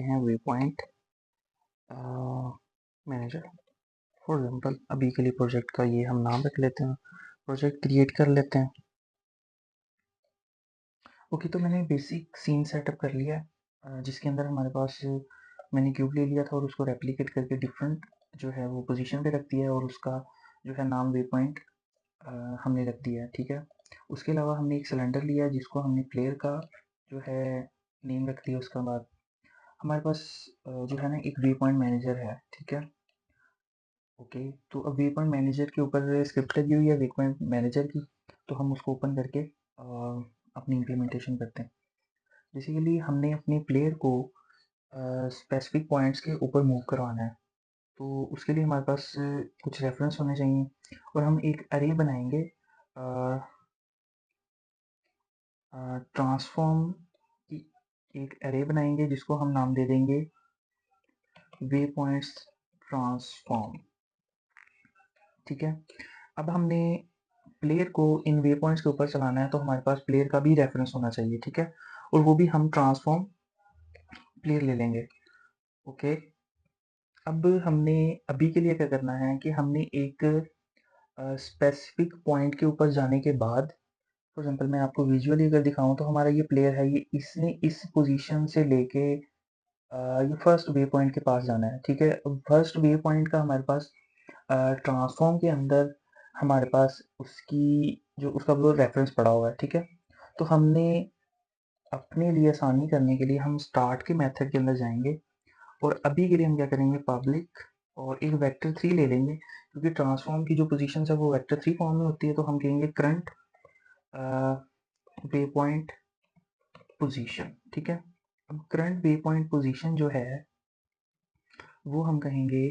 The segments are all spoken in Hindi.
हैं way point manager. For example अभी के लिए प्रोजेक्ट का ये हम नाम रख लेते हैं, प्रोजेक्ट क्रिएट कर लेते हैं। ओके, तो मैंने बेसिक सीन सेटअप कर लिया है, जिसके अंदर हमारे पास मैंने क्यूब ले लिया था और उसको रेप्लिकेट करके डिफरेंट जो है वो पोजीशन पे रख दिया है और उसका जो है नाम वे पॉइंट हमने रख दिया है। ठीक है, उसके अलावा हमने एक सिलेंडर लिया जिसको हमने प्लेयर का जो है नेम रख दिया। उसके बाद हमारे पास जो है ना एक वे पॉइंट मैनेजर है। ठीक है, ओके, तो अब वे पॉइंट मैनेजर के ऊपर स्क्रिप्ट लगी हुई है वे पॉइंट मैनेजर की, तो हम उसको ओपन करके अपनी इम्प्लीमेंटेशन करते हैं। बेसिकली हमने अपने प्लेयर को स्पेसिफिक पॉइंट्स के ऊपर मूव करवाना है, तो उसके लिए हमारे पास कुछ रेफरेंस होने चाहिए और हम एक अरे बनाएंगे ट्रांसफॉर्म की एक अरे बनाएंगे जिसको हम नाम दे देंगे वे पॉइंट्स ट्रांसफॉर्म। ठीक है, अब हमने प्लेयर को इन वे पॉइंट्स के ऊपर चलाना है, तो हमारे पास प्लेयर का भी रेफरेंस होना चाहिए। ठीक है, और वो भी हम ट्रांसफॉर्म प्लेयर ले लेंगे। ओके, अब हमने अभी के लिए क्या करना है कि हमने एक स्पेसिफिक पॉइंट के ऊपर जाने के बाद, फॉर एग्जांपल मैं आपको विजुअली अगर दिखाऊं तो हमारा ये प्लेयर है, ये इसने इस पोजीशन से लेके ये फर्स्ट वे पॉइंट के पास जाना है। ठीक है, फर्स्ट वे पॉइंट का हमारे पास ट्रांसफॉर्म के अंदर हमारे पास उसकी जो उसका वो रेफरेंस पड़ा हुआ है। ठीक है, तो हमने अपने लिए आसानी करने के लिए हम स्टार्ट के मेथड के अंदर जाएंगे और अभी के लिए हम क्या करेंगे पब्लिक और एक वेक्टर 3 ले लेंगे, क्योंकि ट्रांसफॉर्म की जो पोजीशन है वो वेक्टर 3 फॉर्म में होती है। तो हम कहेंगे करंट वे पॉइंट पोजीशन। ठीक है, अब करंट वे पॉइंट पोजीशन जो है वो हम कहेंगे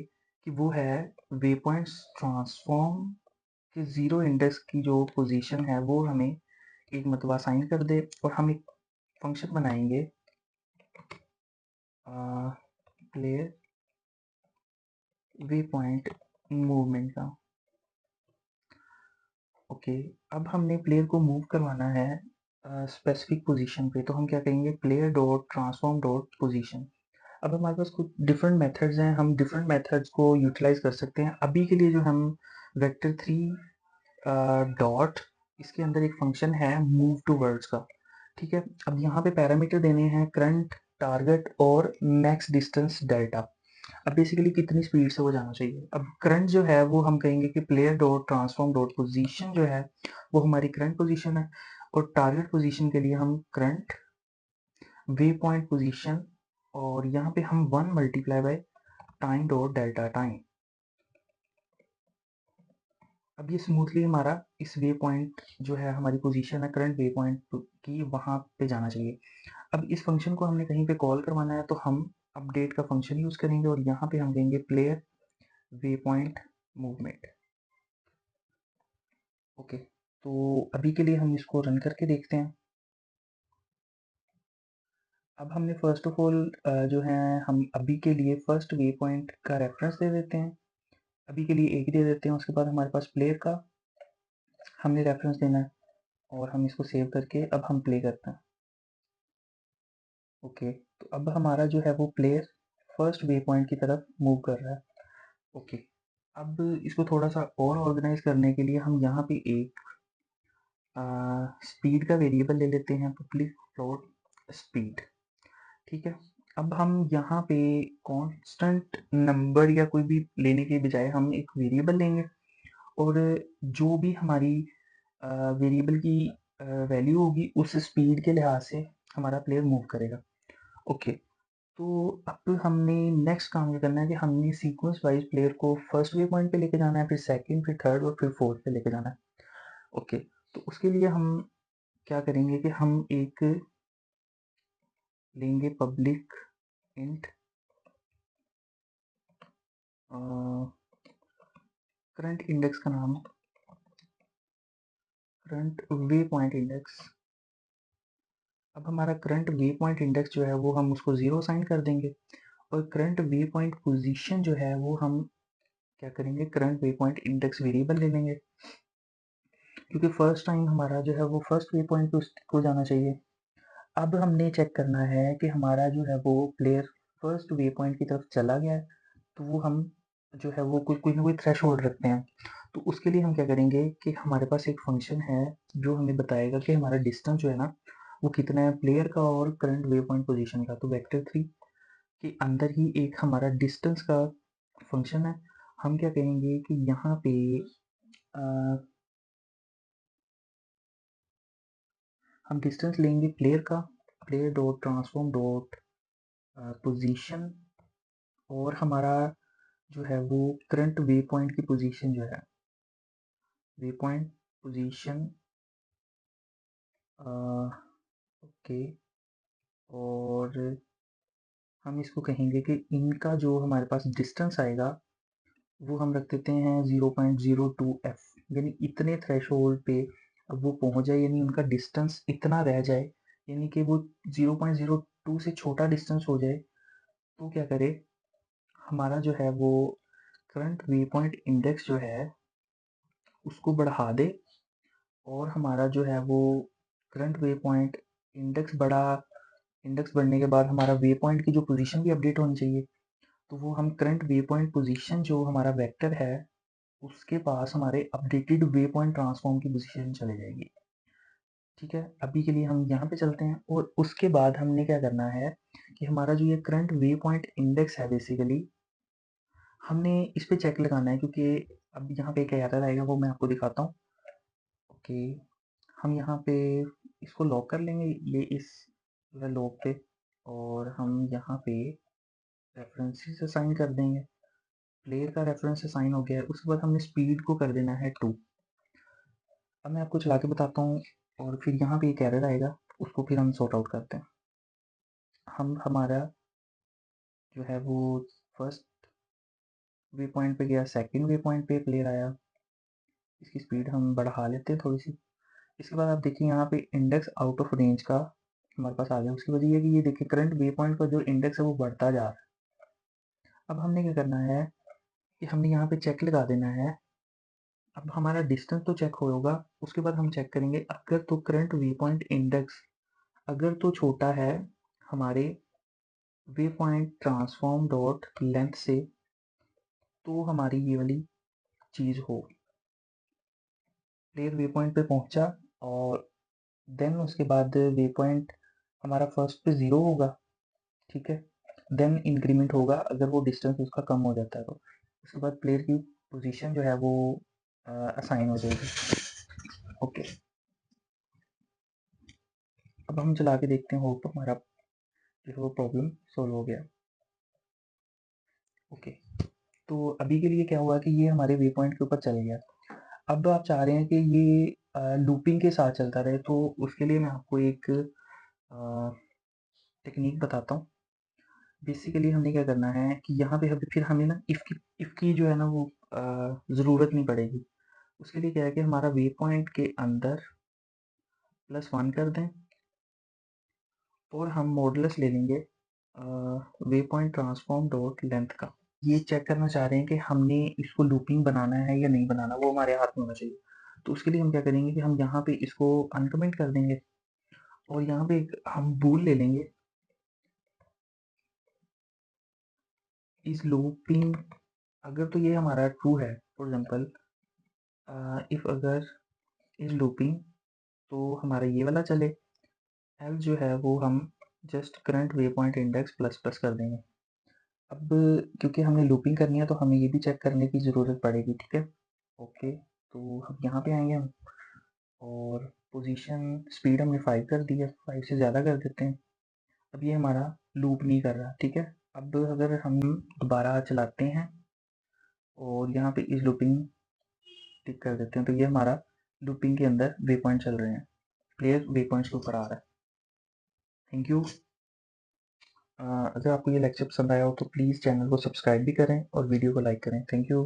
कि वो है वे पॉइंट्स ट्रांसफॉर्म के जीरो इंडेक्स की जो पोजीशन है वो हमें एक मतलब असाइन कर दे, और हम एक फंक्शन बनाएंगे प्लेयर वे पॉइंट मूवमेंट का। ओके, अब हमने प्लेयर को मूव करवाना है स्पेसिफिक पोजीशन पे, तो हम क्या कहेंगे player dot transform dot position. अब हमारे पास कुछ डिफरेंट मेथड्स हैं, हम डिफरेंट मेथड्स को यूटिलाइज कर सकते हैं। अभी के लिए जो हम वेक्टर 3 डॉट इसके अंदर एक फंक्शन है मूव टू वर्ड्स का। ठीक है, अब यहाँ पे पैरामीटर देने हैं करंट, टारगेट और मैक्स डिस्टेंस डेल्टा। अब बेसिकली कितनी स्पीड से वो जाना चाहिए। अब करंट जो है वो हम कहेंगे कि player dot transform dot position जो है वो हमारी करंट पोजीशन है, और टारगेट पोजीशन के लिए हम करंट वे पॉइंट पोजीशन, और यहाँ पे हम 1 multiply by time dot delta time. अब ये स्मूथली हमारा इस वे पॉइंट जो है हमारी पोजीशन है करंट वे पॉइंट की वहाँ पे जाना चाहिए। अब इस फंक्शन को हमने कहीं पे कॉल करवाना है, तो हम अपडेट का फंक्शन यूज करेंगे और यहाँ पे हम देंगे player way point movement. Okay, तो अभी के लिए हम इसको रन करके देखते हैं। अब हमने फर्स्ट ऑफ ऑल जो है हम अभी के लिए फर्स्ट वे पॉइंट का रेफरेंस दे देते हैं, अभी के लिए एक दे देते हैं। उसके बाद हमारे पास प्लेयर का हमने रेफरेंस देना है और हम इसको सेव करके अब हम प्ले करते हैं। ओके, तो अब हमारा जो है वो प्लेयर फर्स्ट वे पॉइंट की तरफ मूव कर रहा है। ओके, अब इसको थोड़ा सा और ऑर्गेनाइज करने के लिए हम यहाँ पे एक स्पीड का वेरिएबल ले लेते हैं, पब्लिक फ्लोट स्पीड। ठीक है, अब हम यहाँ पे कांस्टेंट नंबर या कोई भी लेने के बजाय हम एक वेरिएबल लेंगे, और जो भी हमारी वेरिएबल की वैल्यू होगी उस स्पीड के लिहाज से हमारा प्लेयर मूव करेगा। ओके, तो अब हमने नेक्स्ट काम ये करना है कि हमने सीक्वेंस वाइज प्लेयर को फर्स्ट वे पॉइंट पे लेके जाना है, फिर सेकंड, फिर थर्ड और फिर फोर्थ पे लेके जाना है। ओके, तो उसके लिए हम क्या करेंगे कि हम एक लेंगे पब्लिक इंट करंट इंडेक्स का नाम करंट वे पॉइंट इंडेक्स। अब हमारा करंट वे पॉइंट इंडेक्स जो है वो हम उसको 0 असाइन कर देंगे, और करंट वे पॉइंट पोजीशन जो है वो हम क्या करेंगे current way point index variable ले लेंगे, क्योंकि फर्स्ट टाइम हमारा जो है वो फर्स्ट वे पॉइंट पे उसको जाना चाहिए। अब हमने चेक करना है कि हमारा जो है वो प्लेयर फर्स्ट वे पॉइंट की तरफ चला गया है तो वो हम जो है वो कोई ना कोई थ्रेशोल्ड रखते हैं। तो उसके लिए हम क्या करेंगे कि हमारे पास एक फंक्शन है जो हमें बताएगा कि हमारा डिस्टेंस जो है ना वो कितना है प्लेयर का और करंट वे पॉइंट पोजीशन का। तो वेक्टर 3 के अंदर ही एक हमारा डिस्टेंस का फंक्शन है। हम क्या कहेंगे कि यहाँ पे हम डिस्टेंस लेंगे प्लेयर का, player dot transform dot position, और हमारा जो है वो करंट वे पॉइंट की पोजीशन जो है वे पॉइंट पोजीशन ओके। और हम इसको कहेंगे कि इनका जो हमारे पास डिस्टेंस आएगा वो हम रख देते हैं 0.02 f, यानी इतने थ्रेशोल्ड पे अब वो पहुंच जाए, यानी उनका डिस्टेंस इतना रह जाए, यानी कि वो 0.02 से छोटा डिस्टेंस हो जाए। तो क्या करे, हमारा जो है वो करंट वे पॉइंट इंडेक्स जो है उसको बढ़ा दे, और हमारा जो है वो करंट वे पॉइंट इंडेक्स बढ़ने के बाद हमारा वे पॉइंट की जो पोजीशन भी अपडेट होनी चाहिए। तो वो हम करंट वे पॉइंट पोजीशन जो हमारा वेक्टर है उसके पास हमारे अपडेटेड वे पॉइंट ट्रांसफॉर्म की पोजीशन चले जाएगी। ठीक है, अभी के लिए हम यहाँ पे चलते हैं, और उसके बाद हमने क्या करना है कि हमारा जो ये करंट वे पॉइंट इंडेक्स है बेसिकली हमने इस पे चेक लगाना है, क्योंकि अब यहाँ पे एक एरर आएगा वो मैं आपको दिखाता हूँ। ओके, हम यहाँ पे इसको लॉक कर लेंगे, ये इस लॉक पे, और हम यहाँ पे रेफरेंसेस असाइन कर देंगे। प्लेयर का रेफरेंस असाइन हो गया है, उसके बाद हमने स्पीड को कर देना है 2। अब मैं आपको चला के बताता हूँ, और फिर यहाँ पे एक एरर आएगा उसको फिर हम सॉर्ट आउट करते हैं। हम हमारा जो है वो फर्स्ट वे पॉइंट पे गया, सेकंड वे पॉइंट पे प्लेयर आया, इसकी स्पीड हम बढ़ा लेते हैं थोड़ी सी। इसके बाद आप देखिए यहाँ पे इंडेक्स आउट ऑफ रेंज का हमारे पास आ गया। उसकी वजह ये कि ये देखिए करंट वे पॉइंट का जो इंडेक्स है वो बढ़ता जा रहा है। अब हमने क्या करना है कि हमने यहाँ पे चेक लगा देना है। अब हमारा डिस्टेंस तो चेक होगा, उसके बाद हम चेक करेंगे अगर तो करंट वे पॉइंट इंडेक्स अगर तो छोटा है हमारे way point transform dot length से, तो हमारी ये वाली चीज़ हो, प्लेयर वे पॉइंट पे पहुंचा और देन उसके बाद वे पॉइंट हमारा फर्स्ट पे 0 होगा, ठीक है। देन इंक्रीमेंट होगा अगर वो डिस्टेंस उसका कम हो जाता है तो। उसके बाद प्लेयर की पोजीशन जो है वो असाइन हो जाएगी। ओके, अब हम चला के देखते हैं, होप हमारा जो है वो प्रॉब्लम सॉल्व हो गया। ओके, तो अभी के लिए क्या हुआ कि ये हमारे वे पॉइंट के ऊपर चल गया। अब आप चाह रहे हैं कि ये लूपिंग के साथ चलता रहे, तो उसके लिए मैं आपको एक टेक्निक बताता हूँ। बेसिकली हमने क्या करना है कि यहाँ पे फिर हमें ना इफ़ की जो है ना वो ज़रूरत नहीं पड़ेगी। उसके लिए क्या है कि हमारा वे पॉइंट के अंदर +1 कर दें, और हम मॉडुलस ले लेंगे way point transform dot length का। ये चेक करना चाह रहे हैं कि हमने इसको लूपिंग बनाना है या नहीं बनाना, वो हमारे हाथ में होना चाहिए। तो उसके लिए हम क्या करेंगे कि हम यहाँ पे इसको अनकमेंट कर देंगे, और यहाँ पे एक हम बूल ले लेंगे, इस लूपिंग अगर तो ये हमारा ट्रू है, फॉर एग्जांपल इफ अगर इज लूपिंग तो हमारा ये वाला चले, एल जो है वो हम just current way point index plus plus कर देंगे। अब क्योंकि हमने लूपिंग करनी है तो हमें ये भी चेक करने की ज़रूरत पड़ेगी, ठीक है। ओके, तो हम यहाँ पे आएंगे हम, और पोजीशन स्पीड हमने 5 कर दी है, 5 से ज़्यादा कर देते हैं। अब ये हमारा लूप नहीं कर रहा, ठीक है। अब अगर हम दोबारा चलाते हैं और यहाँ पे इस लूपिंग टिक कर देते हैं, तो ये हमारा लूपिंग के अंदर वे पॉइंट चल रहे हैं, प्लेयर वे पॉइंट्स के ऊपर आ रहा है। Thank you. अगर आपको ये लेक्चर पसंद आया हो तो प्लीज़ चैनल को सब्सक्राइब भी करें और वीडियो को लाइक करें। Thank you.